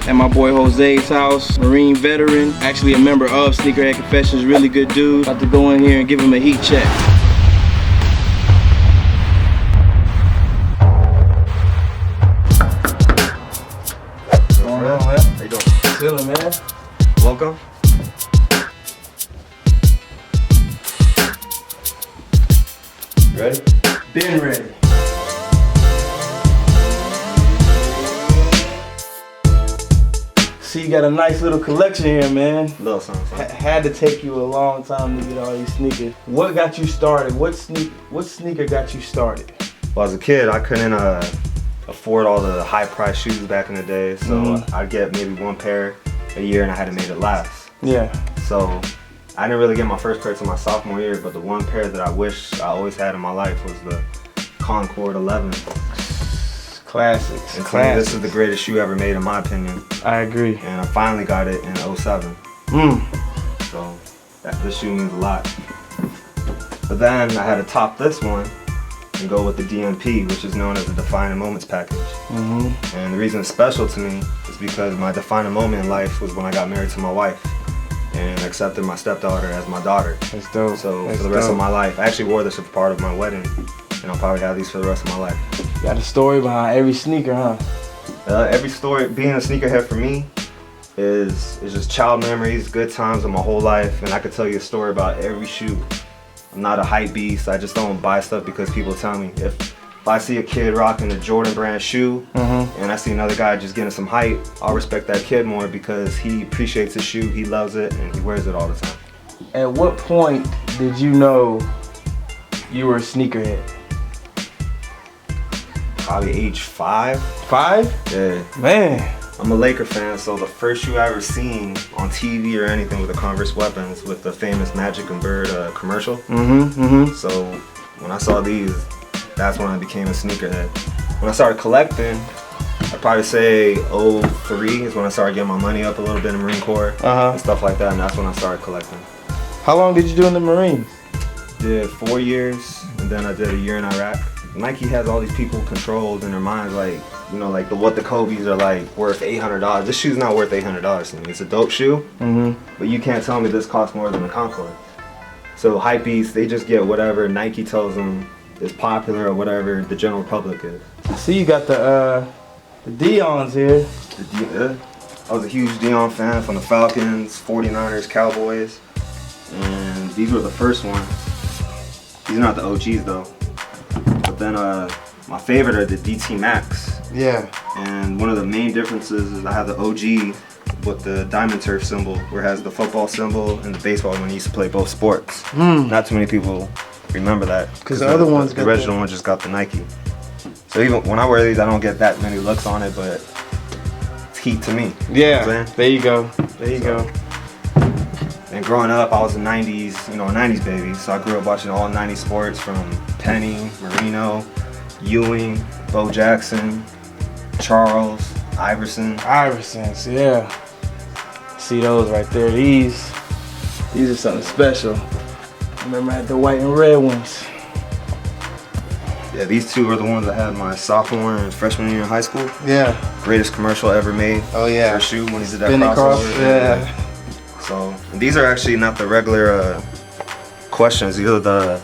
at my boy Jose's house. Marine veteran, actually a member of Sneakerhead Confessions, really good dude. About to go in here and give him a heat check. What's going on, man? How you doing? Chillin', man. Welcome. Ready? Been ready. See, you got a nice little collection here, man. Little something. Had to take you a long time to get all these sneakers. What got you started? What sneaker got you started? Well, as a kid, I couldn't afford all the high-priced shoes back in the day, so I'd get maybe one pair a year, and I had to make it last. Yeah. So I didn't really get my first pair till my sophomore year, but the one pair that I wish I always had in my life was the Concord 11. Classics. And to me, this is the greatest shoe ever made, in my opinion. I agree. And I finally got it in 07. So this shoe means a lot. But then I had to top this one and go with the DMP, which is known as the Defining Moments package. And the reason it's special to me is because my defining moment in life was when I got married to my wife and accepted my stepdaughter as my daughter. That's dope. So for the rest of my life, I actually wore this as part of my wedding, and I'll probably have these for the rest of my life. Got a story behind every sneaker, huh? Every story, being a sneakerhead for me, is just child memories, good times of my whole life, and I could tell you a story about every shoe. I'm not a hype beast. I just don't buy stuff because people tell me. If I see a kid rocking a Jordan brand shoe, and I see another guy just getting some hype, I'll respect that kid more because he appreciates his shoe, he loves it, and he wears it all the time. At what point did you know you were a sneakerhead? Probably age 5. 5? Yeah. Man. I'm a Laker fan, so the first shoe I ever seen on TV or anything with the Converse Weapons with the famous Magic and Bird commercial. So when I saw these, that's when I became a sneakerhead. When I started collecting, I'd probably say 03 is when I started getting my money up a little bit in the Marine Corps and stuff like that, and that's when I started collecting. How long did you do in the Marines? Did 4 years, and then I did a year in Iraq. Nike has all these people controlled in their minds, like, you know, like what the Kobe's are like worth $800. This shoe's not worth $800 to me. It's a dope shoe, but you can't tell me this costs more than the Concord. So hypebeasts, they just get whatever Nike tells them is popular or whatever the general public is. I see you got the Deons here. I was a huge Dion fan from the Falcons, 49ers, Cowboys, and these were the first ones. These are not the OGs though. But then my favorite are the DT Max. Yeah. And one of the main differences is I have the OG with the diamond turf symbol, where it has the football symbol and the baseball when you used to play both sports. Not too many people remember that. Because the other ones the original one just got the Nike. So even when I wear these, I don't get that many looks on it, but it's heat to me. Yeah. You know what I'm saying? There you go. There you go. And growing up, I was a 90s, you know, a 90s baby. So I grew up watching all 90s sports from Penny, Marino, Ewing, Bo Jackson, Charles, Iverson. Iversons, yeah. See those right there. These are something special. I remember I had the white and red ones. Yeah, these two are the ones I had my sophomore and freshman year in high school. Yeah. Greatest commercial ever made. Oh yeah. For a shoe when he did that Spinning crossover. Yeah. So and these are actually not the regular questions. These are the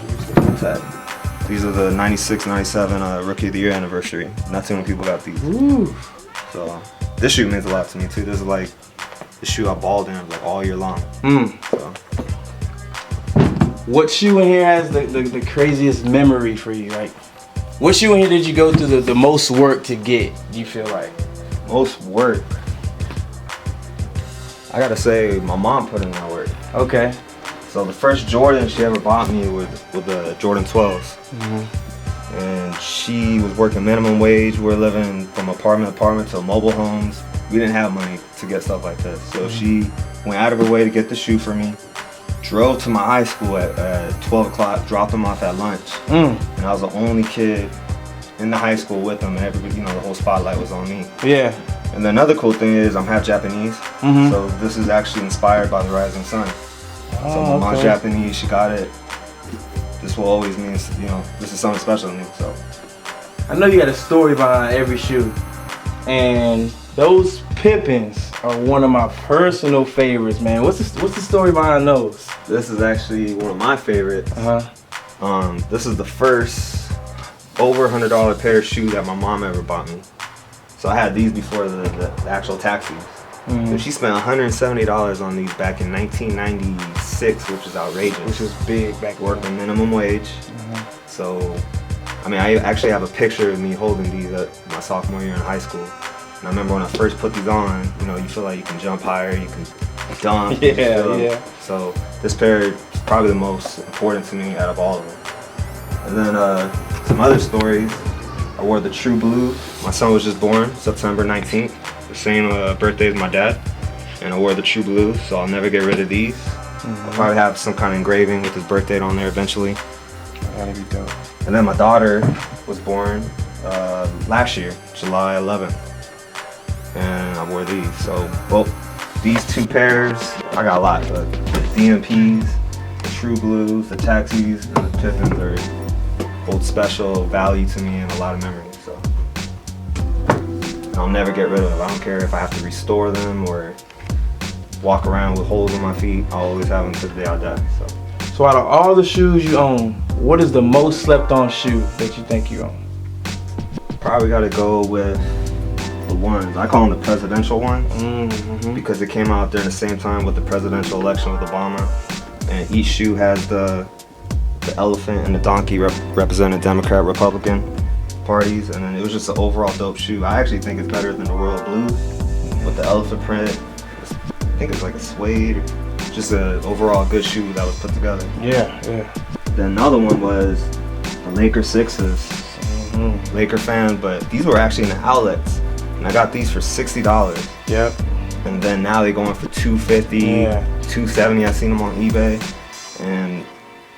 These are the 96, 97 Rookie of the Year anniversary. Not too many people got these. Ooh. So this shoe means a lot to me too. This is like the shoe I balled in like all year long. So. What shoe in here has the craziest memory for you? Like, what shoe in here did you go through the most work to get, you feel like? Most work? I gotta say, my mom put in that work. Okay. So the first Jordan she ever bought me was the Jordan 12s. And she was working minimum wage. We were living from apartment to apartment to mobile homes. We didn't have money to get stuff like this. So she went out of her way to get the shoe for me. Drove to my high school at 12 o'clock, dropped them off at lunch. And I was the only kid in the high school with them, and everybody, you know, the whole spotlight was on me. Yeah. And the another cool thing is I'm half Japanese. So this is actually inspired by the rising sun. So my mom's Japanese, she got it. This will always mean, you know, this is something special to me, so. I know you got a story behind every shoe. And those Pippins are one of my personal favorites, man. What's the story behind those? This is actually one of my favorites. This is the first over $100 pair of shoes that my mom ever bought me. So I had these before the actual taxis. So she spent $170 on these back in 1996, which is outrageous. Which was big back then. Working minimum wage. So, I mean, I actually have a picture of me holding these at my sophomore year in high school. And I remember when I first put these on, you know, you feel like you can jump higher, you can dunk. Yeah. So this pair is probably the most important to me out of all of them. And then some other stories. I wore the True Blue. My son was just born September 19th, the same birthday as my dad. And I wore the True Blue, so I'll never get rid of these. I'll probably have some kind of engraving with his birth date on there eventually. That'd be dope. And then my daughter was born last year, July 11th. And I wore these. So both these two pairs, I got a lot, but the DMPs, the True Blues, the Taxis, and the Pippins are hold special value to me and a lot of memories. So and I'll never get rid of them. I don't care if I have to restore them or walk around with holes in my feet. I'll always have them to the day I die. So out of all the shoes you own, what is the most slept on shoe that you think you own? Probably got to go with the ones. I call them the presidential ones because it came out during the same time with the presidential election with Obama. And each shoe has the elephant and the donkey representing Democrat, Republican parties. And then it was just an overall dope shoe. I actually think it's better than the Royal Blues with the elephant print. I think it's like a suede. Just an overall good shoe that was put together. Yeah. Then another one was the Laker Sixes. Laker fan, but these were actually in the outlets. And I got these for $60. Yep. And then now they're going for $250, $270. I've seen them on eBay. And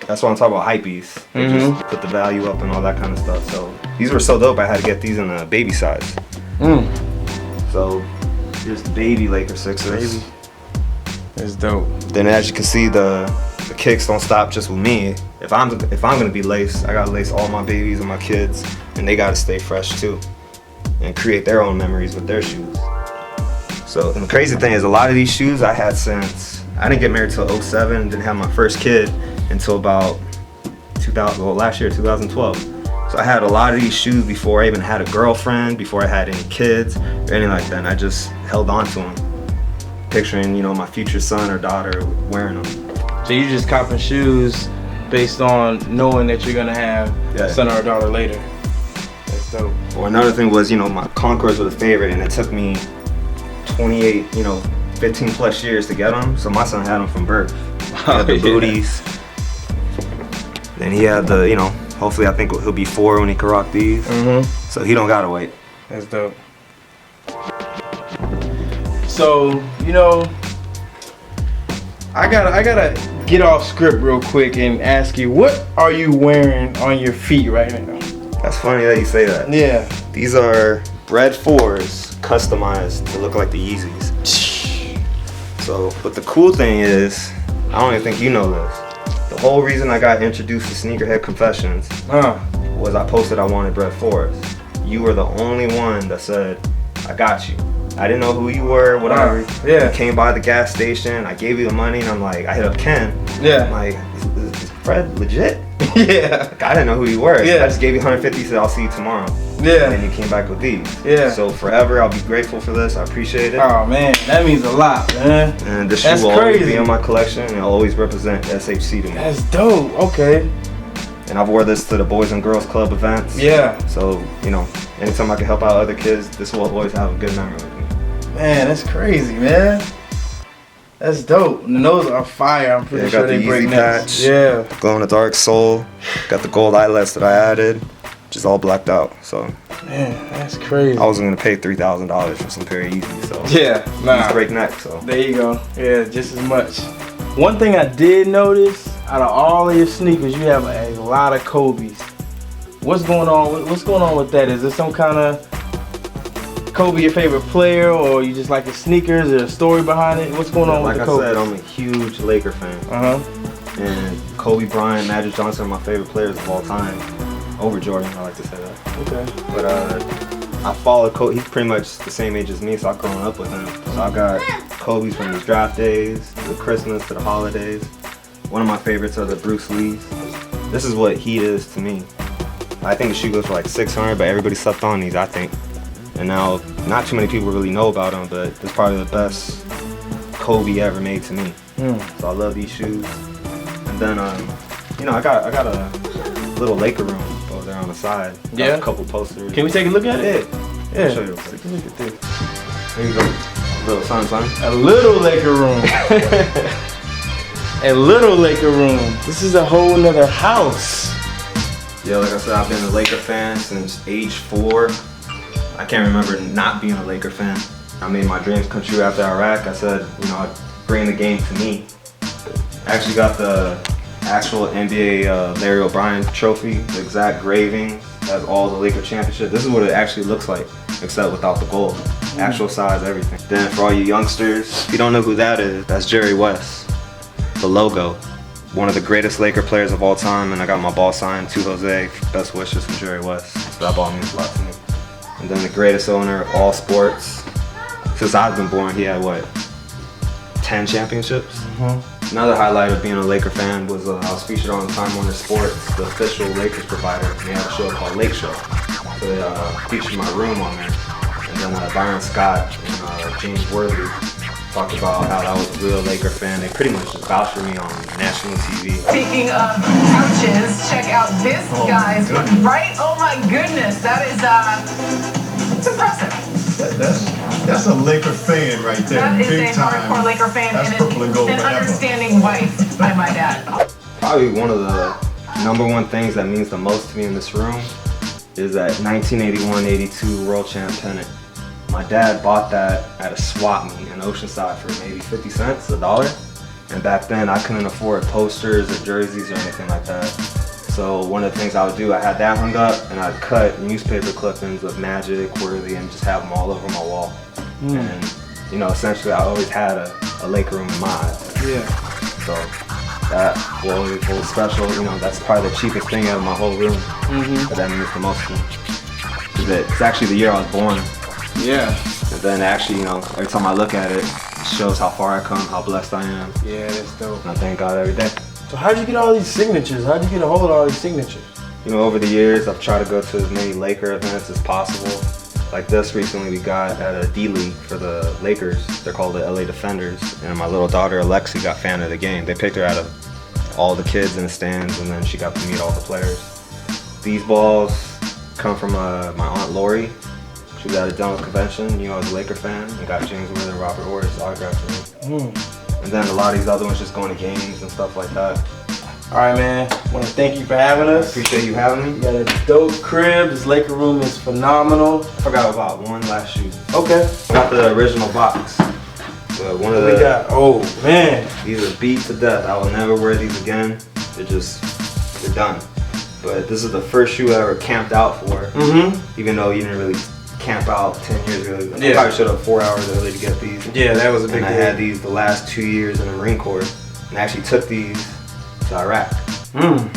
that's why I'm talking about hypebeasts. They just put the value up and all that kind of stuff. So these were so dope, I had to get these in a baby size. So here's the baby Laker Sixers. It's dope. Then as you can see, the kicks don't stop just with me. If I'm gonna be laced, I gotta lace all my babies and my kids, and they gotta stay fresh too, and create their own memories with their shoes. So, and the crazy thing is, a lot of these shoes I had since I didn't get married till 07 and didn't have my first kid until about last year, 2012. So I had a lot of these shoes before I even had a girlfriend, before I had any kids or anything like that. And I just held on to them, picturing, you know, my future son or daughter wearing them. So you just copping shoes based on knowing that you're gonna have a son or a daughter later. That's dope. Or another thing was, you know, my Concords were the favorite, and it took me 15 plus years to get them. So my son had them from birth. He had the booties. Then he had the, you know, hopefully I think he'll be 4 when he can rock these. So he don't gotta wait. That's dope. So, you know, I gotta get off script real quick and ask you, what are you wearing on your feet right now? That's funny that you say that. Yeah. These are Bred 4s customized to look like the Yeezys. So, but the cool thing is, I don't even think you know this. The whole reason I got introduced to Sneakerhead Confessions was I posted I wanted Bred 4s. You were the only one that said, I got you. I didn't know who you were, whatever. You came by the gas station, I gave you the money, and I'm like, I hit up Ken. I'm like, is Fred legit? Like, I didn't know who you were. I just gave you 150, said I'll see you tomorrow. And you came back with these. So forever, I'll be grateful for this. I appreciate it. Oh man, that means a lot, man. And this shoe will always be in my collection, and it'll always represent SHC to me. That's dope. Okay. And I've wore this to the Boys and Girls Club events. So, you know, anytime I can help out other kids, this will always have a good memory with me. Man, that's crazy, man. That's dope. And those are fire. I'm pretty sure they break necks. Glow in the dark sole. Got the gold eyelets that I added, which is all blacked out. So, man, that's crazy. I wasn't gonna pay $3,000 for some pair of Yeezys. So these break neck. So there you go. Yeah, just as much. One thing I did notice, out of all of your sneakers, you have a lot of Kobe's. What's going on? What's going on with that? Is there some kind of Kobe your favorite player, or you just like the sneakers? Is there a story behind it? What's going on with the Kobe? Like I said, I'm a huge Laker fan. And Kobe Bryant, Magic Johnson are my favorite players of all time. Over Jordan, I like to say that. Okay. But I follow Kobe. He's pretty much the same age as me, so I've grown up with him. So I got Kobe's from his draft days, to the Christmas, to the holidays. One of my favorites are the Bruce Lees. This is what he is to me. I think the shoe goes for like 600, but everybody slept on these, I think. And now, not too many people really know about him, but it's probably the best Kobe ever made to me. So I love these shoes. And then, you know, I got a little Laker room over there on the side. Yeah. A couple posters. Can we take a look at it? Yeah. I'll show you real quick. Take a look at this. There you go. Little son. A little Laker room. A little Laker room. This is a whole nother house. Yeah, like I said, I've been a Laker fan since age 4. I can't remember not being a Laker fan. I made my dreams come true after Iraq. I said, you know, I'd bring the game to me. I actually got the actual NBA Larry O'Brien trophy, the exact graving, has all the Laker championship. This is what it actually looks like, except without the gold. Actual size, everything. Then for all you youngsters, if you don't know who that is, that's Jerry West, the logo. One of the greatest Laker players of all time, and I got my ball signed to Jose. Best wishes from Jerry West. So that ball means a lot to me. And then the greatest owner of all sports. Since I've been born, he had what, 10 championships? Another highlight of being a Laker fan was I was featured on Time Warner Sports, the official Lakers provider. And they had a show called Lake Show. So they featured my room on there. And then Byron Scott and James Worthy talked about how I was a real Laker fan. They pretty much just vouched for me on national TV. Speaking of couches, check out this guy's, right? Oh my goodness, that is, it's impressive. That's a Laker fan right there. That is Big a time. hardcore Laker fan That's and purple and gold an forever. understanding wife, I might add. Probably one of the #1 things that means the most to me in this room is that 1981-82 World Champ pennant. My dad bought that at a swap meet in Oceanside for maybe 50 cents, $1. And back then I couldn't afford posters or jerseys or anything like that. So one of the things I would do, I had that hung up and I'd cut newspaper clippings of Magic, Worthy, and just have them all over my wall. And you know, essentially I always had a Laker room in my eyes. Yeah. So that will special, you know, that's probably the cheapest thing out of my whole room. But that means the most to me. It's actually the year I was born. Yeah. And then actually, you know, every time I look at it, it shows how far I come, how blessed I am. Yeah, that's dope. And I thank God every day. So how'd you get all these signatures? How'd you get a hold of all these signatures? You know, over the years, I've tried to go to as many Laker events as possible. Like this recently we got at a D-League for the Lakers. They're called the LA Defenders. And my little daughter, Alexi, got fan of the game. They picked her out of all the kids in the stands, and then she got to meet all the players. These balls come from my Aunt Lori. She was at a dental convention, you know, as a Laker fan, and got James Worthy and Robert Horry's autograph for me. And then a lot of these other ones just going to games and stuff like that. All right, man. I want to thank you for having us. Appreciate you having me. You got a dope crib. This Laker room is phenomenal. I forgot about one last shoe. Okay. I got the original box. One of What we got? Oh, man. These are beat to death. I will never wear these again. They're done. But this is the first shoe I ever camped out for. Even though you didn't really camp out 10 years ago. I probably showed up 4 hours early to get these. Yeah, that was a big And I deal. had these the last 2 years in the Marine Corps. And I actually took these to Iraq.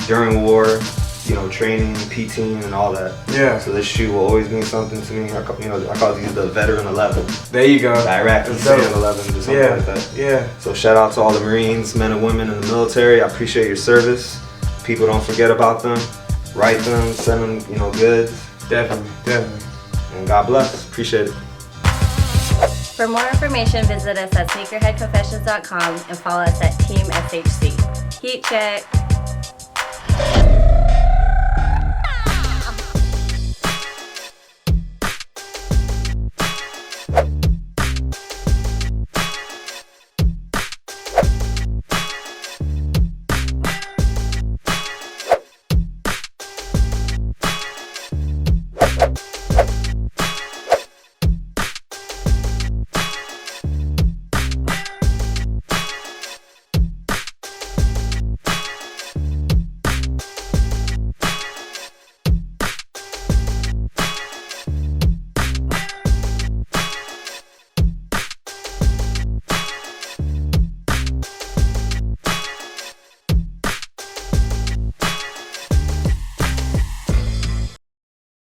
During war, you know, training, PTing, and all that. Yeah. So this shoe will always mean something to me. I call these the Veteran 11. There you go. The Iraqi That's dope. Sand 11 or something like that. Yeah. So shout out to all the Marines, men and women in the military. I appreciate your service. People don't forget about them. Write them, send them, you know, goods. Definitely. And God bless. Appreciate it. For more information, visit us at sneakerheadconfessions.com and follow us at Team SHC. Heat check.